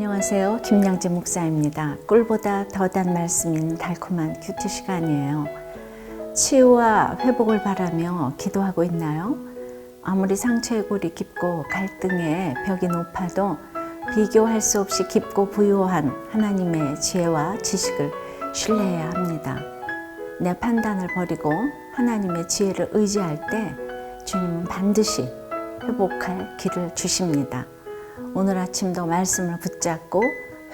안녕하세요. 김양재 목사입니다. 꿀보다 더 단 말씀인 달콤한 큐티 시간이에요. 치유와 회복을 바라며 기도하고 있나요? 아무리 상처의 골이 깊고 갈등의 벽이 높아도 비교할 수 없이 깊고 부유한 하나님의 지혜와 지식을 신뢰해야 합니다. 내 판단을 버리고 하나님의 지혜를 의지할 때 주님은 반드시 회복할 길을 주십니다. 오늘 아침도 말씀을 붙잡고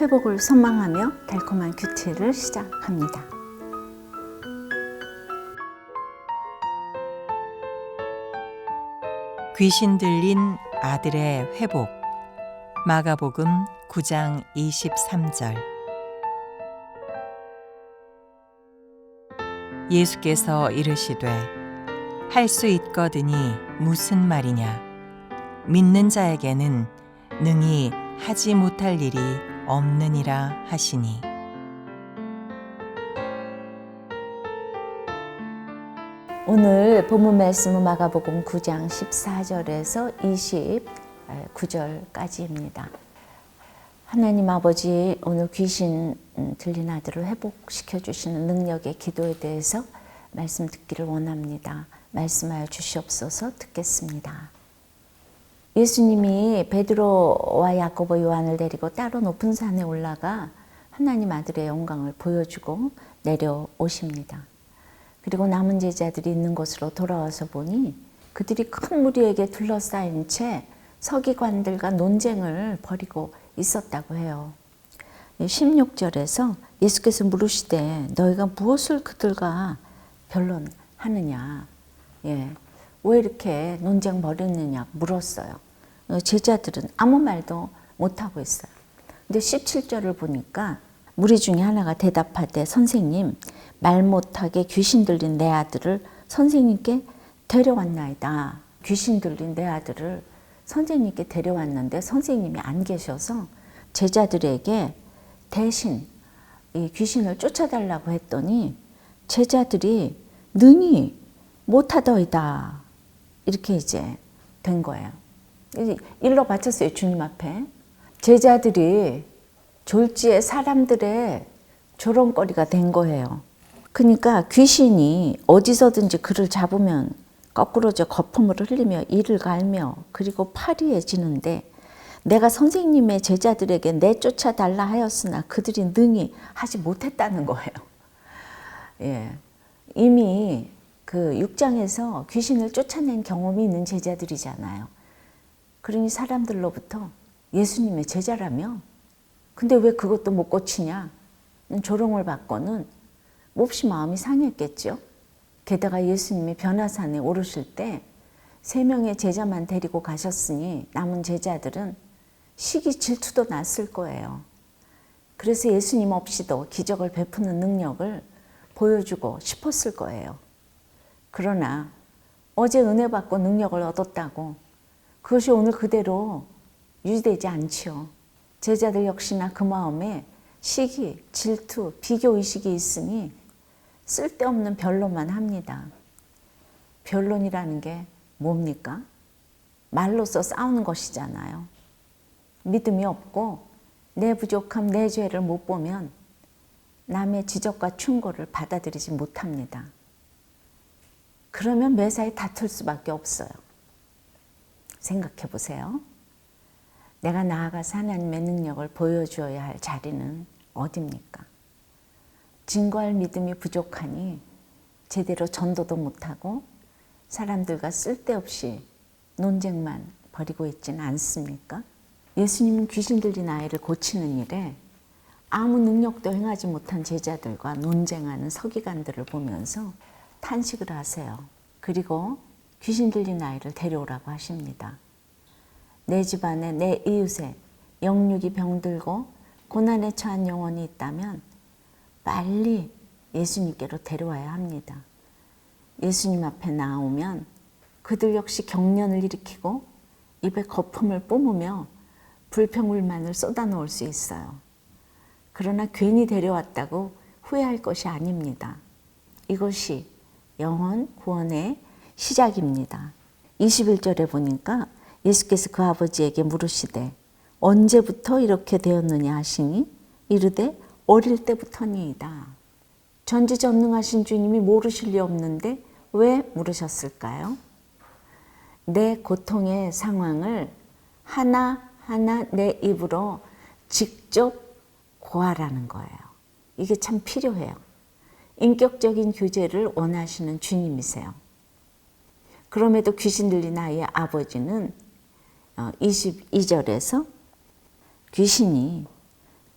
회복을 소망하며 달콤한 큐티를 시작합니다. 귀신 들린 아들의 회복. 마가복음 9장 23절. 예수께서 이르시되 할 수 있거든이 무슨 말이냐. 믿는 자에게는 능히 하지 못할 일이 없느니라 하시니. 오늘 본문 말씀은 마가복음 9장 14절에서 29절까지입니다. 하나님 아버지, 오늘 귀신 들린 아들을 회복시켜 주시는 능력의 기도에 대해서 말씀 듣기를 원합니다. 말씀하여 주시옵소서. 듣겠습니다. 예수님이 베드로와 야고보, 요한을 데리고 따로 높은 산에 올라가 하나님 아들의 영광을 보여주고 내려오십니다. 그리고 남은 제자들이 있는 곳으로 돌아와서 보니 그들이 큰 무리에게 둘러싸인 채 서기관들과 논쟁을 벌이고 있었다고 해요. 16절에서 예수께서 물으시되 너희가 무엇을 그들과 변론하느냐. 왜 이렇게 논쟁 벌였느냐 물었어요. 제자들은 아무 말도 못하고 있어요. 근데 17절을 보니까 무리 중에 하나가 대답하되 선생님, 말 못하게 귀신 들린 내 아들을 선생님께 데려왔나이다. 귀신 들린 내 아들을 선생님께 데려왔는데 선생님이 안 계셔서 제자들에게 대신 이 귀신을 쫓아달라고 했더니 제자들이 능히 못하더이다. 이렇게 이제 된 거예요. 일러 바쳤어요, 주님 앞에. 제자들이 졸지에 사람들의 조롱거리가 된 거예요. 그러니까 귀신이 어디서든지 그를 잡으면 거꾸로져 거품을 흘리며 이를 갈며 그리고 파리해지는데 내가 선생님의 제자들에게 내쫓아달라 하였으나 그들이 능히 하지 못했다는 거예요. 이미 그 6장에서 귀신을 쫓아낸 경험이 있는 제자들이잖아요. 그러니 사람들로부터 예수님의 제자라며 근데 왜 그것도 못 고치냐 조롱을 받고는 몹시 마음이 상했겠죠. 게다가 예수님이 변화산에 오르실 때 3명의 제자만 데리고 가셨으니 남은 제자들은 시기 질투도 났을 거예요. 그래서 예수님 없이도 기적을 베푸는 능력을 보여주고 싶었을 거예요. 그러나 어제 은혜 받고 능력을 얻었다고 그것이 오늘 그대로 유지되지 않지요. 제자들 역시나 그 마음에 시기, 질투, 비교의식이 있으니 쓸데없는 변론만 합니다. 변론이라는 게 뭡니까? 말로써 싸우는 것이잖아요. 믿음이 없고 내 부족함, 내 죄를 못 보면 남의 지적과 충고를 받아들이지 못합니다. 그러면 매사에 다툴 수밖에 없어요. 생각해 보세요. 내가 나아가서 하나님의 능력을 보여주어야 할 자리는 어디입니까? 증거할 믿음이 부족하니 제대로 전도도 못하고 사람들과 쓸데없이 논쟁만 벌이고 있지는 않습니까? 예수님은 귀신 들린 아이를 고치는 일에 아무 능력도 행하지 못한 제자들과 논쟁하는 서기관들을 보면서 탄식을 하세요. 그리고 귀신 들린 아이를 데려오라고 하십니다. 내 집안에 내 이웃에 영육이 병들고 고난에 처한 영혼이 있다면 빨리 예수님께로 데려와야 합니다. 예수님 앞에 나오면 그들 역시 경련을 일으키고 입에 거품을 뿜으며 불평불만을 쏟아놓을 수 있어요. 그러나 괜히 데려왔다고 후회할 것이 아닙니다. 이것이 영혼 구원의 시작입니다. 21절에 보니까 예수께서 그 아버지에게 물으시되 언제부터 이렇게 되었느냐 하시니 이르되 어릴 때부터니이다. 전지전능하신 주님이 모르실 리 없는데 왜 물으셨을까요? 내 고통의 상황을 하나하나 내 입으로 직접 고하라는 거예요. 이게 참 필요해요. 인격적인 교제를 원하시는 주님이세요. 그럼에도 귀신 들린 아이의 아버지는 22절에서 귀신이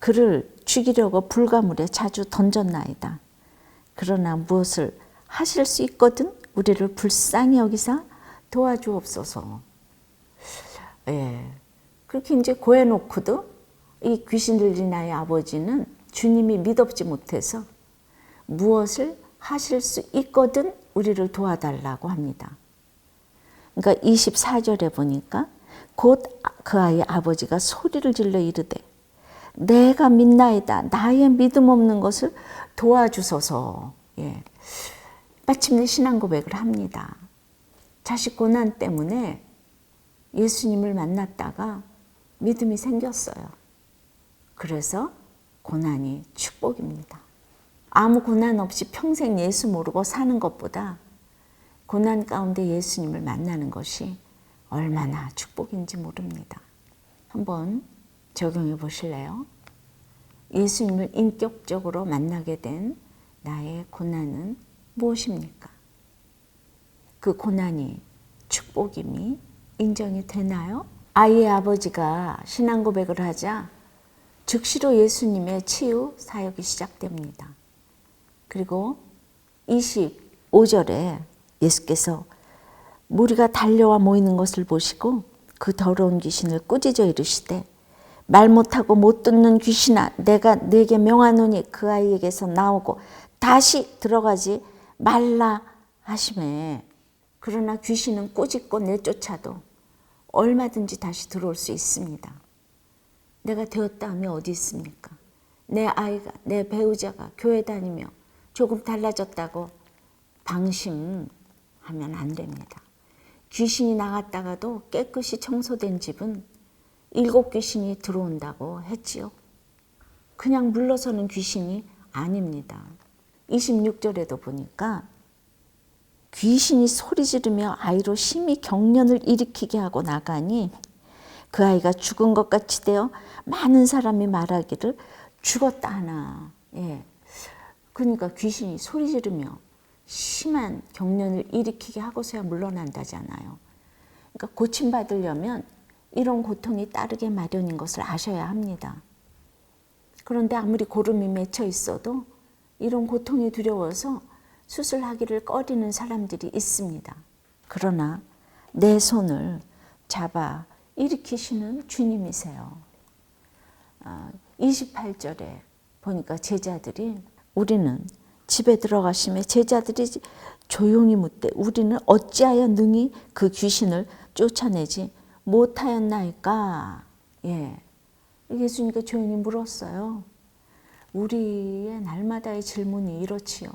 그를 죽이려고 불가물에 자주 던졌나이다. 그러나 무엇을 하실 수 있거든 우리를 불쌍히 여기사 도와주옵소서. 예, 그렇게 이제 고해놓고도 이 귀신 들린 아이의 아버지는 주님이 믿업지 못해서 무엇을 하실 수 있거든 우리를 도와달라고 합니다. 그러니까 24절에 보니까 곧 그 아이의 아버지가 소리를 질러 이르되 내가 믿나이다. 나의 믿음 없는 것을 도와주소서. 예. 마침내 신앙 고백을 합니다. 자식 고난 때문에 예수님을 만났다가 믿음이 생겼어요. 그래서 고난이 축복입니다. 아무 고난 없이 평생 예수 모르고 사는 것보다 고난 가운데 예수님을 만나는 것이 얼마나 축복인지 모릅니다. 한번 적용해 보실래요? 예수님을 인격적으로 만나게 된 나의 고난은 무엇입니까? 그 고난이 축복임이 인정이 되나요? 아이의 아버지가 신앙 고백을 하자 즉시로 예수님의 치유 사역이 시작됩니다. 그리고 25절에 예수께서 무리가 달려와 모이는 것을 보시고 그 더러운 귀신을 꾸짖어 이르시되 말 못하고 못 듣는 귀신아 내가 네게 명하노니 그 아이에게서 나오고 다시 들어가지 말라 하시매. 그러나 귀신은 꾸짖고 내쫓아도 얼마든지 다시 들어올 수 있습니다. 내가 되었다 하면 어디 있습니까? 내 아이가, 내 배우자가 교회 다니며 조금 달라졌다고 방심하면 안 됩니다. 귀신이 나갔다가도 깨끗이 청소된 집은 7 귀신이 들어온다고 했지요. 그냥 물러서는 귀신이 아닙니다. 26절에도 보니까 귀신이 소리 지르며 아이로 심히 경련을 일으키게 하고 나가니 그 아이가 죽은 것 같이 되어 많은 사람이 말하기를 죽었다 하나. 예. 그러니까 귀신이 소리 지르며 심한 경련을 일으키게 하고서야 물러난다잖아요. 그러니까 고침받으려면 이런 고통이 따르게 마련인 것을 아셔야 합니다. 그런데 아무리 고름이 맺혀 있어도 이런 고통이 두려워서 수술하기를 꺼리는 사람들이 있습니다. 그러나 내 손을 잡아 일으키시는 주님이세요. 28절에 보니까 제자들이 우리는 집에 들어가시며 제자들이 조용히 묻되 우리는 어찌하여 능히 그 귀신을 쫓아내지 못하였나이까. 예, 예수님께 조용히 물었어요. 우리의 날마다의 질문이 이렇지요.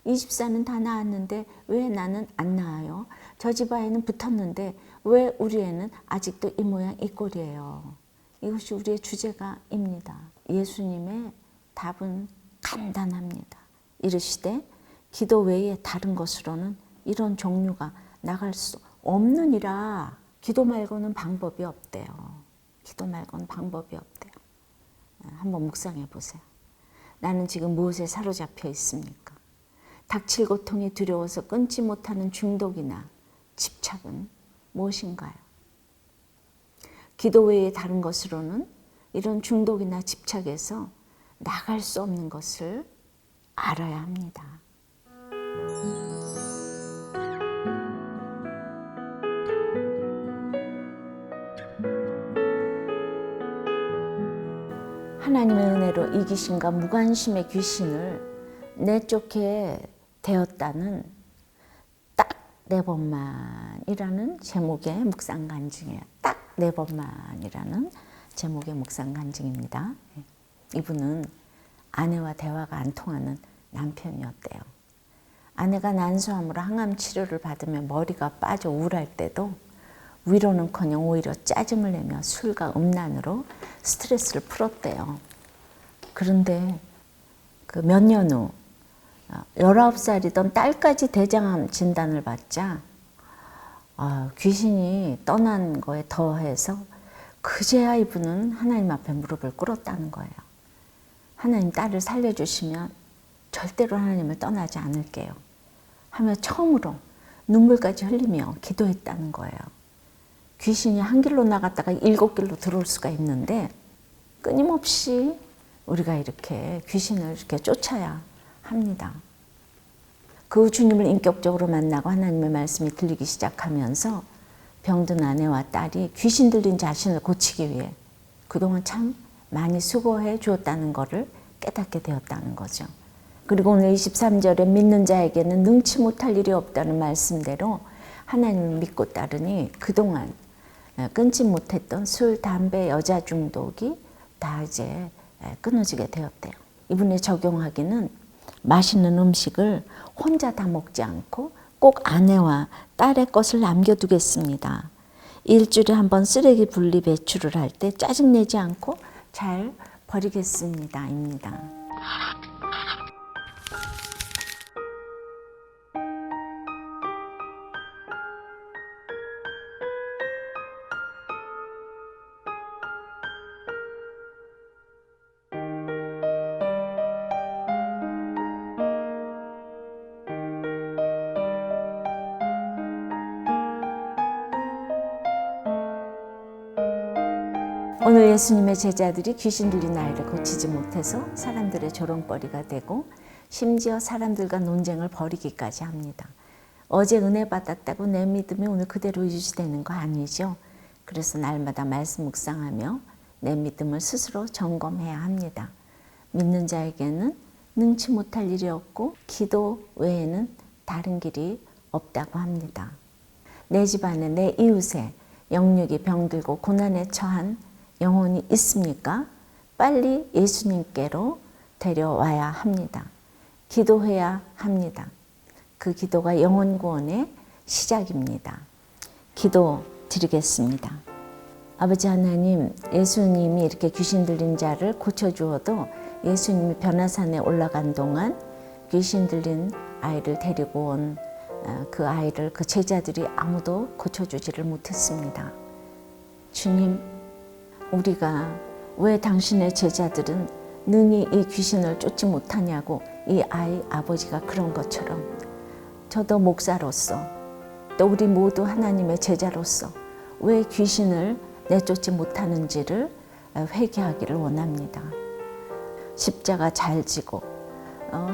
이 집사는 다 나았는데 왜 나는 안 나아요? 저 집 아이는 붙었는데 왜 우리 애는 아직도 이 모양 이 꼴이에요? 이것이 우리의 주제가입니다. 예수님의 답은 간단합니다. 이르시되 기도 외에 다른 것으로는 이런 종류가 나갈 수 없느니라. 기도 말고는 방법이 없대요. 기도 말고는 방법이 없대요. 한번 묵상해 보세요. 나는 지금 무엇에 사로잡혀 있습니까? 닥칠 고통이 두려워서 끊지 못하는 중독이나 집착은 무엇인가요? 기도 외에 다른 것으로는 이런 중독이나 집착에서 나갈 수 없는 것을 알아야 합니다. 하나님의 은혜로 이 귀신과 무관심의 귀신을 내쫓게 되었다는 딱 4번만이라는 제목의 묵상 간증이에요. 딱 4번만이라는 제목의 묵상 간증입니다. 이분은 아내와 대화가 안 통하는 남편이었대요. 아내가 난소암으로 항암 치료를 받으며 머리가 빠져 우울할 때도 위로는커녕 오히려 짜증을 내며 술과 음란으로 스트레스를 풀었대요. 그런데 그 몇 년 후 19살이던 딸까지 대장암 진단을 받자 귀신이 떠난 거에 더해서 그제야 이분은 하나님 앞에 무릎을 꿇었다는 거예요. 하나님, 딸을 살려주시면 절대로 하나님을 떠나지 않을게요 하며 처음으로 눈물까지 흘리며 기도했다는 거예요. 귀신이 한 길로 나갔다가 7길로 들어올 수가 있는데 끊임없이 우리가 이렇게 귀신을 이렇게 쫓아야 합니다. 그 주님을 인격적으로 만나고 하나님의 말씀이 들리기 시작하면서 병든 아내와 딸이 귀신 들린 자신을 고치기 위해 그동안 참 많이 수고해 주었다는 것을 깨닫게 되었다는 거죠. 그리고 오늘 23절에 믿는 자에게는 능치 못할 일이 없다는 말씀대로 하나님을 믿고 따르니 그동안 끊지 못했던 술, 담배, 여자 중독이 다 이제 끊어지게 되었대요. 이분에 적용하기는 맛있는 음식을 혼자 다 먹지 않고 꼭 아내와 딸의 것을 남겨두겠습니다. 일주일에 한 번 쓰레기 분리 배출을 할 때 짜증내지 않고 잘 버리겠습니다. 입니다. 오늘 예수님의 제자들이 귀신 들린 아이를 고치지 못해서 사람들의 조롱거리가 되고 심지어 사람들과 논쟁을 벌이기까지 합니다. 어제 은혜 받았다고 내 믿음이 오늘 그대로 유지되는 거 아니죠. 그래서 날마다 말씀 묵상하며 내 믿음을 스스로 점검해야 합니다. 믿는 자에게는 능치 못할 일이 없고 기도 외에는 다른 길이 없다고 합니다. 내 집안에 내 이웃에 영육이 병들고 고난에 처한 영혼이 있습니까? 빨리 예수님께로 데려와야 합니다. 기도해야 합니다. 그 기도가 영혼 구원의 시작입니다. 기도 드리겠습니다. 아버지 하나님, 예수님이 이렇게 귀신 들린 자를 고쳐주어도 예수님이 변화산에 올라간 동안 귀신 들린 아이를 데리고 온 그 아이를 그 제자들이 아무도 고쳐주지를 못했습니다. 주님, 우리가 왜 당신의 제자들은 능히 이 귀신을 쫓지 못하냐고 이 아이 아버지가 그런 것처럼 저도 목사로서 또 우리 모두 하나님의 제자로서 왜 귀신을 내쫓지 못하는지를 회개하기를 원합니다. 십자가 잘 지고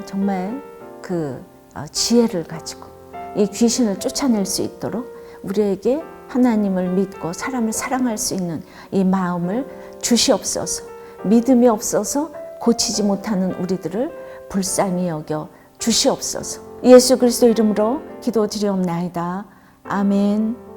정말 그 지혜를 가지고 이 귀신을 쫓아낼 수 있도록 우리에게 하나님을 믿고 사람을 사랑할 수 있는 이 마음을 주시옵소서. 믿음이 없어서 고치지 못하는 우리들을 불쌍히 여겨 주시옵소서. 예수 그리스도 이름으로 기도드리옵나이다. 아멘.